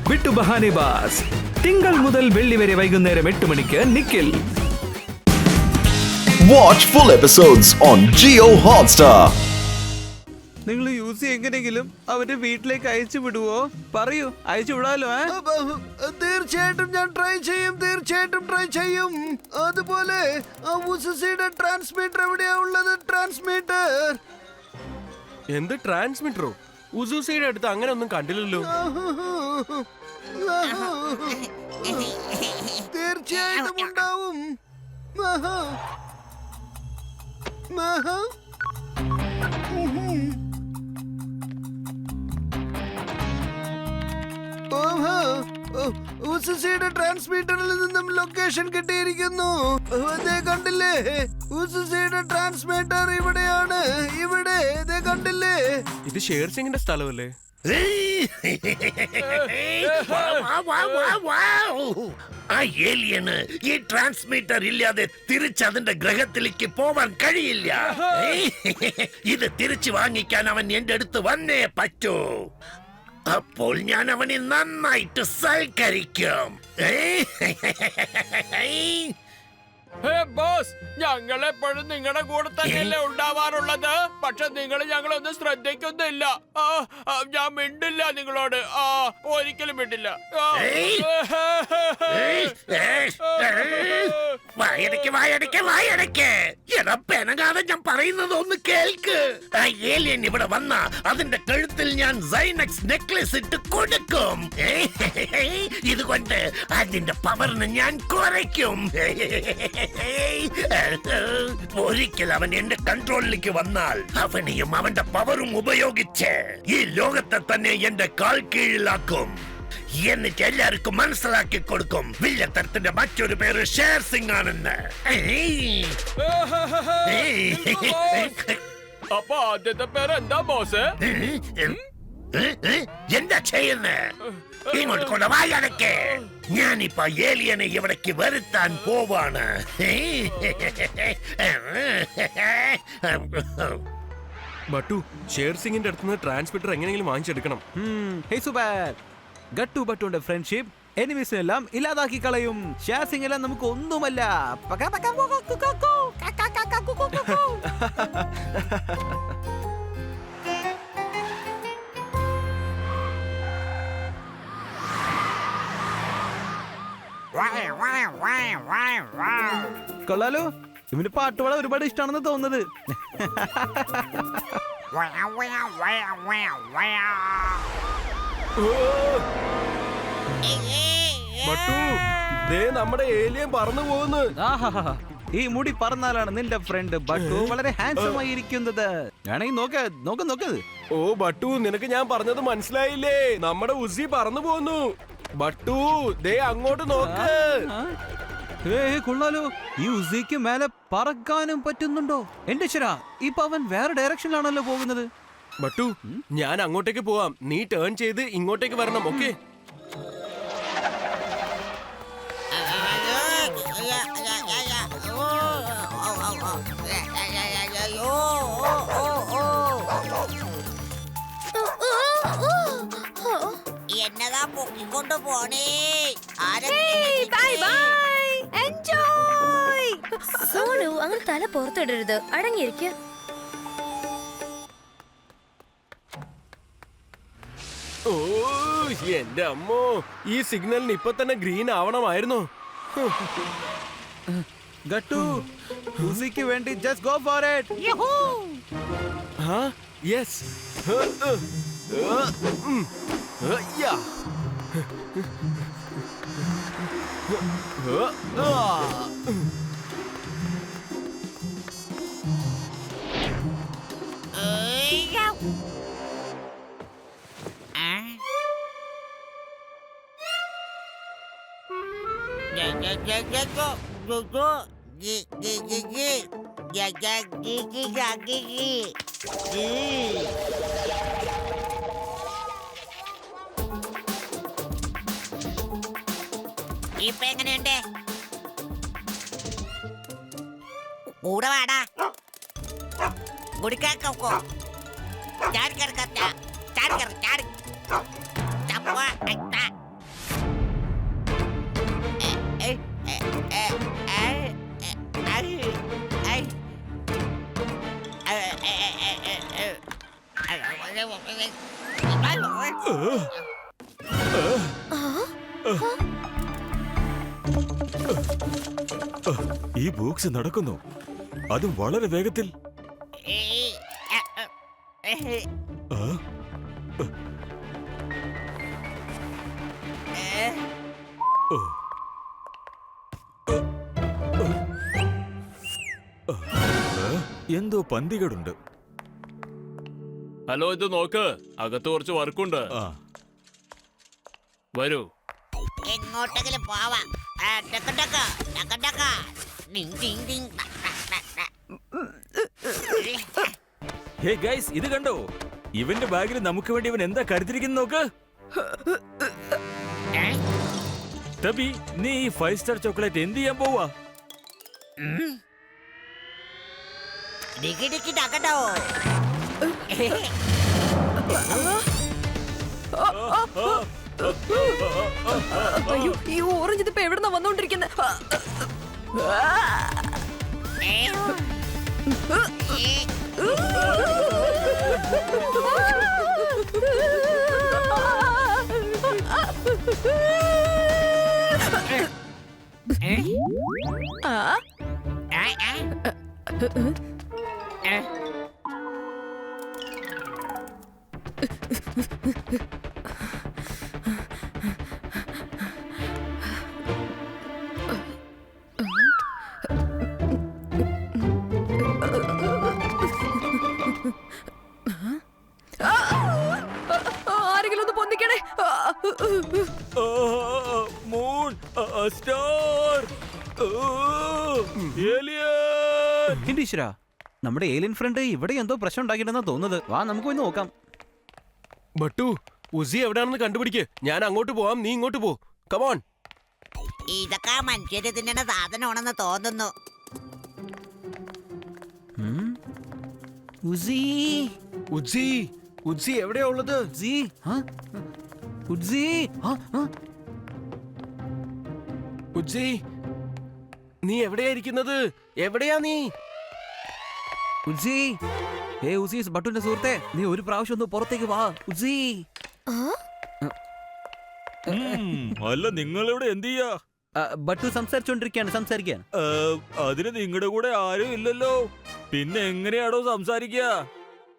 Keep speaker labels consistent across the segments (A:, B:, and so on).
A: വിട്ടു ബഹാനെ ബാസ്. തിങ്കൾ മുതൽ വെള്ളി വരെ വൈകുന്നേരം 8 മണിക്ക് Nikhil.
B: Watch full episodes on Jio Hotstar.
C: നിങ്ങൾ യൂസി എങ്ങനെയെങ്കിലും അവന്റെ വീട്ടിലേക്ക് അയച്ചു വിടുവോ? പറയൂ, അയച്ചു വിടാലോ?
D: തീർച്ചയായിട്ടും ഞാൻ ട്രൈ ചെയ്യും. അതുപോലെ ട്രാൻസ്മിറ്റർ എവിടെയാ ഉള്ളത്? ട്രാൻസ്മിറ്റർ
E: എന്ത് ട്രാൻസ്മിറ്ററോ? ഉസൂസിയുടെ അടുത്ത് അങ്ങനെ ഒന്നും കണ്ടില്ലല്ലോ.
D: തീർച്ചയായിട്ടും ഉണ്ടാവും. ഉസുസിയുടെ ട്രാൻസ്മിറ്ററിൽ നിന്നും ലൊക്കേഷൻ കിട്ടിയിരിക്കുന്നു. കണ്ടില്ലേ? ഉസുസിയുടെ ട്രാൻസ്മിറ്റർ ഇവിടെയാണ്. ഇവിടെ കണ്ടില്ലേ?
E: ഇത് ഷേർ സിംഗിന്റെ സ്ഥലമല്ലേ?
F: ആ ഏലിയന് ഈ ട്രാൻസ്മിറ്റർ ഇല്ലാതെ തിരിച്ചതിന്റെ ഗ്രഹത്തിലേക്ക് പോവാൻ കഴിയില്ല. ഇത് തിരിച്ചു വാങ്ങിക്കാൻ അവൻ എന്റെ അടുത്ത് വന്നേ പറ്റൂ. അപ്പോൾ ഞാൻ അവനെ നന്നായിട്ട് സൽക്കരിക്കും.
G: ബോസ്, ഞങ്ങളെപ്പോഴും നിങ്ങളുടെ കൂടെ തന്നെയല്ലേ ഉണ്ടാവാറുള്ളത്. പക്ഷെ നിങ്ങൾ ഞങ്ങളൊന്നും ശ്രദ്ധിക്കുന്നില്ല. ഞാൻ മിണ്ടില്ല നിങ്ങളോട്. ഒരിക്കലും മിണ്ടില്ല.
F: പെനകാതെ ഞാൻ പറയുന്നത് ഒന്ന് കേൾക്ക്. ആ ഏലിയൻ ഇവിടെ വന്ന അതിന്റെ കഴുത്തിൽ ഞാൻ സൈനക്സ് നെക്ലസ് ഇട്ട് കൊടുക്കും. ഇതുകൊണ്ട് അതിന്റെ പവറിന് ഞാൻ കുറയ്ക്കും. ഒരിക്കൽ അവൻ എന്റെ കൺട്രോളിലേക്ക് വന്നാൽ അവനെയും അവന്റെ പവറും ഉപയോഗിച്ച് ഈ ലോകത്തെ തന്നെ എന്റെ കാൽ കീഴിലാക്കും. എന്നിട്ട് എല്ലാവർക്കും മനസ്സിലാക്കി കൊടുക്കും വില്ലത്തരത്തിന്റെ മറ്റൊരു പേര് ഷേർ സിംഗ് ആണെന്ന്.
G: അപ്പൊ ആദ്യത്തെ പേര് എന്താ ബോസ്?
F: എന്താ ചെയ്യുന്നേ? ഇങ്ങോട്ട് കൊണ്ട് വായടക്കേ. ഞാനിപ്പോ ഏലിയനെ ഇവിടേക്ക് വരുത്താൻ പോവാണ്.
E: ബട്ടു, ഷേർ സിംഗിന്റെ അടുത്തുനിന്ന് ട്രാൻസ്മിറ്റർ എങ്ങനെയെങ്കിലും വാങ്ങിച്ചെടുക്കണം.
C: ഗട്ടു ബട്ടുന്റെ ഫ്രണ്ട്ഷിപ്പ് എനിമീസിനെല്ലാം ഇല്ലാതാക്കി കളയും. ഷേർ സിംഗ് എല്ലാം നമുക്ക് ഒന്നുമല്ല. കൊള്ളാലോ, ഇവന് പാട്ടുപാട ഒരുപാട് ഇഷ്ടമാണെന്ന് തോന്നുന്നത്.
E: ബട്ടു, ദേ നമ്മുടെ ഏലിയൻ പറന്നു പോകുന്നു.
C: ഈ മുടി പറന്നാലാണ് നിന്റെ ഫ്രണ്ട് ബട്ടു വളരെ ഹാൻസം ആയിരിക്കുന്നത്. വേണമെങ്കിൽ നോക്ക്.
E: ഓ ബട്ടു, നിനക്ക് ഞാൻ പറഞ്ഞത് മനസ്സിലായില്ലേ? നമ്മുടെ ഉസി പറന്നു പോന്നു. ബട്ടു, ദേ അങ്ങോട്ട് നോക്ക്.
C: കൊള്ളാലോ, ഈ ഉസിക്ക് മേലെ പറക്കാനും പറ്റുന്നുണ്ടോ? എന്റെ ശരാ, ഇപ്പൊ അവൻ വേറെ ഡയറക്ഷനിലാണല്ലോ പോകുന്നത്.
E: ബട്ടു, ഞാൻ അങ്ങോട്ടേക്ക് പോവാം. നീ ടേൺ ചെയ്ത് ഇങ്ങോട്ടേക്ക് വരണം. ഓക്കെ?
H: എന്നതാ പൊക്കിക്കൊണ്ട് പോണേ.
I: സോനു, അങ്ങനെ തല പുറത്തിടരുത്. അടങ്ങിയിരിക്കുക.
E: ഓ എന്റെ അമ്മോ, ഈ സിഗ്നലിന് ഇപ്പൊ തന്നെ ഗ്രീൻ ആവണമായിരുന്നു.
C: ഗട്ടു, ഉസിക്ക് വേണ്ടി just go for it.
E: Yes.
H: ഇപ്പൊ എങ്ങനെയുണ്ട്? കൂടെ വാടാ. കുടിക്കാക്കോ ചാടി കിടക്കത്ത ചാടി കിട ചാടി ചപ്പ
J: ഈ ബോക്സ് നടക്കുന്നു, അതും വളരെ വേഗത്തിൽ. ആ? ഓ. എന്തോ പന്തികേടുണ്ട്.
G: ഹലോ, ഇത് നോക്ക്, അകത്ത് കുറച്ച് വർക്കുണ്ട്.
J: ആ,
G: വരൂ.
H: എങ്ങോട്ടെങ്കിലും പോവാം. ടക്ക് ടക്ക്, ടക്ക് ടക്ക്. ഡിങ് ഡിങ് ഡിങ്.
J: ഹേ ഗൈസ്, ഇത് കണ്ടോ? ഇവന്റെ ബാഗിൽ നമുക്ക് വേണ്ടി ഇവൻ എന്താ കരുതിരിക്കുന്നു നോക്ക്. തബി, നീ ഈ 5 സ്റ്റാർ ചോക്ലേറ്റ് എന്ത് ചെയ്യാൻ പോവാ?
H: ഡിക്കി ഡിക്കി ടക്കട്ടോ.
I: അയ്യോ, ഈ ഓറഞ്ച് ഇതിപ്പോ എവിടുന്നാ വന്നോണ്ടിരിക്കുന്നത്? ആരെങ്കിലും ഒന്ന് പൊന്തിക്കണേ.
J: Moon, star, alien.
C: എന്റെ ഈശ്വരാ, നമ്മുടെ ഏലിയൻ ഫ്രണ്ട് ഇവിടെ എന്തോ പ്രശ്നം ഉണ്ടാക്കിയിട്ടെന്നാ തോന്നുന്നത്. വാ, നമുക്ക് പോയി നോക്കാം.
E: ബട്ടു, ഉസി എവിടെയാണെന്ന് കണ്ടുപിടിക്ക്. ഞാൻ അങ്ങോട്ട് പോവാം, നീ ഇങ്ങോട്ട് പോ. കമോൺ.
H: ഇതൊക്കെ മനുഷ്യര് തിന്നണ സാധനമാണെന്ന് തോന്നുന്നു.
C: ഉസി,
D: ഉജ്ജി ഉജ്ജി എവിടെയാ ഉള്ളത്?
C: ഉസി, ആ? ഉസി, ആ, ആ.
E: ഉജ്ജി, നീ എവിടെയാ ഇരിക്കുന്നത്? എവിടെയാ നീ?
C: ഉസി, ഉസി, ബട്ടുവിന്റെ സുഹൃത്തെ, നീ ഒരു പ്രാവശ്യം ഒന്ന് പുറത്തേക്ക് വാ. ഉസി.
J: അല്ല, നിങ്ങളിവിടെ എന്ത് ചെയ്യാ?
C: ബട്ടു സംസാരിച്ചോണ്ടിരിക്കുകയാണ്. സംസാരിക്കാൻ
J: അതിന് നിങ്ങളുടെ കൂടെ ആരും ഇല്ലല്ലോ, പിന്നെ എങ്ങനെയാണോ സംസാരിക്കുക?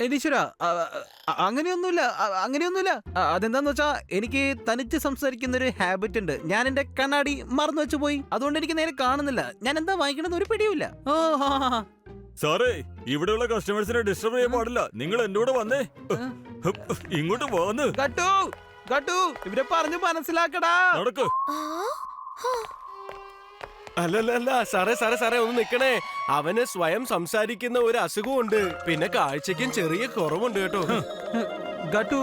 C: ഈശ്വര, അങ്ങനെയൊന്നുമില്ല, അങ്ങനെയൊന്നുമില്ല. അതെന്താന്ന് വെച്ചാ എനിക്ക് തനിച്ച് സംസാരിക്കുന്ന ഒരു ഹാബിറ്റ് ഉണ്ട്. ഞാൻ എന്റെ കണ്ണാടി മറന്നു വെച്ചു പോയി, അതുകൊണ്ട് എനിക്ക് നേരെ കാണുന്നില്ല. ഞാൻ എന്താ വായിക്കണമെന്ന് ഒരു പിടിയുമില്ല.
J: സാറേ, ഇവിടെയുള്ള കസ്റ്റമേഴ്സിനെ ഡിസ്റ്റർബ് ചെയ്യാൻ പാടില്ല. നിങ്ങൾ എന്റെ കൂടെ വന്നേ, ഇങ്ങോട്ട് പോന്ന്.
C: ഗട്ടു, ഗട്ടു, ഇവരെ പറഞ്ഞു മനസ്സിലാക്കടാ.
J: നടക്ക്.
E: അല്ലല്ല, സാറേ സാറേ സാറേ, ഒന്ന് നിക്കണേ. അവന് സ്വയം സംസാരിക്കുന്ന ഒരു അസുഖമുണ്ട്, പിന്നെ കാഴ്ചയ്ക്കും ചെറിയ കുറവുണ്ട് കേട്ടോ.
C: ഗട്ടു,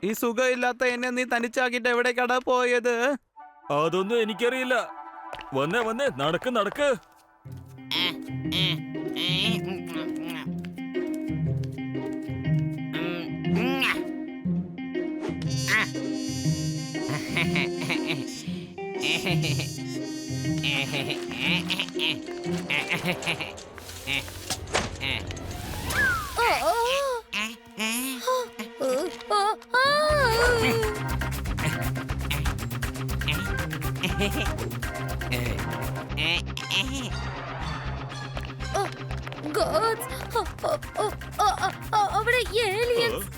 C: ഈ സുഖമില്ലാത്ത എന്നെ നീ തനിച്ചാക്കിട്ട് എവിടേക്കാടാ പോയത്?
J: അതൊന്നും എനിക്കറിയില്ല. വന്നേ വന്നേ, നടക്ക് നടക്ക്.
I: അവിടെ ഏലിയൻസ്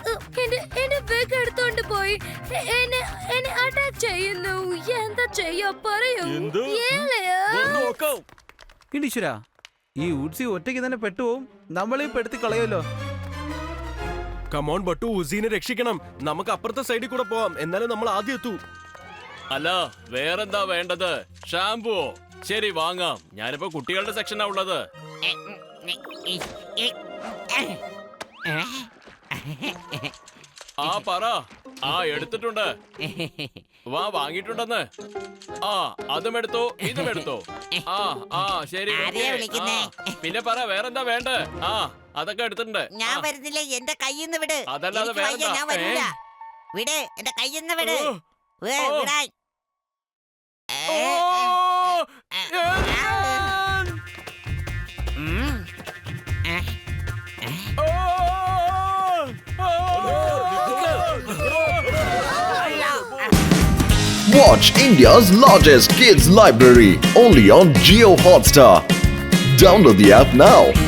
I: എന്റെ ബാഗ് എടുത്തോണ്ട് പോയി എന്നെ അറ്റാക്ക് ചെയ്യുന്നു. എന്താ ചെയ്യാ പറയൂ?
C: ഈശ്വരാ, ഈ ഉഡ്സി ഒറ്റയ്ക്ക് തന്നെ പെട്ടുപോകും. നമ്മളീ പെടുത്തി കളയുമല്ലോ.
E: കമോൺ ബട്ടു, ഉസീനെ രക്ഷിക്കണം. നമുക്ക് അപ്പുറത്തെ സൈഡിൽ കൂടെ പോവാം, എന്നാലും നമ്മൾ ആദ്യം എത്തൂ.
G: അല്ല, വേറെന്താ വേണ്ടത്? ഷാംപൂോ? ശരി, വാങ്ങാം. ഞാനിപ്പോ കുട്ടികളുടെ സെക്ഷനാ ഉള്ളത്. ആ പറ. ആ, എടുത്തിട്ടുണ്ട്. വാ, വാങ്ങിയിട്ടുണ്ടെന്ന്. ആ, അതും എടുത്തോ, ഇതും എടുത്തോ. ആ ശരി. പിന്നെ പറ, വേറെന്താ വേണ്ട? ആ, അതൊക്കെ എടുത്തിട്ടുണ്ട്.
H: ഞാൻ വരുന്നില്ല, എന്റെ കയ്യിന്ന് വിട്.
G: അതല്ലാതെ വേറെന്താ?
H: ഞാൻ വരില്ല. വിട്, എന്റെ കയ്യിന്ന് വിട്. വിടാൻ.
B: Watch India's largest kids library only on Jio Hotstar. Download the app now.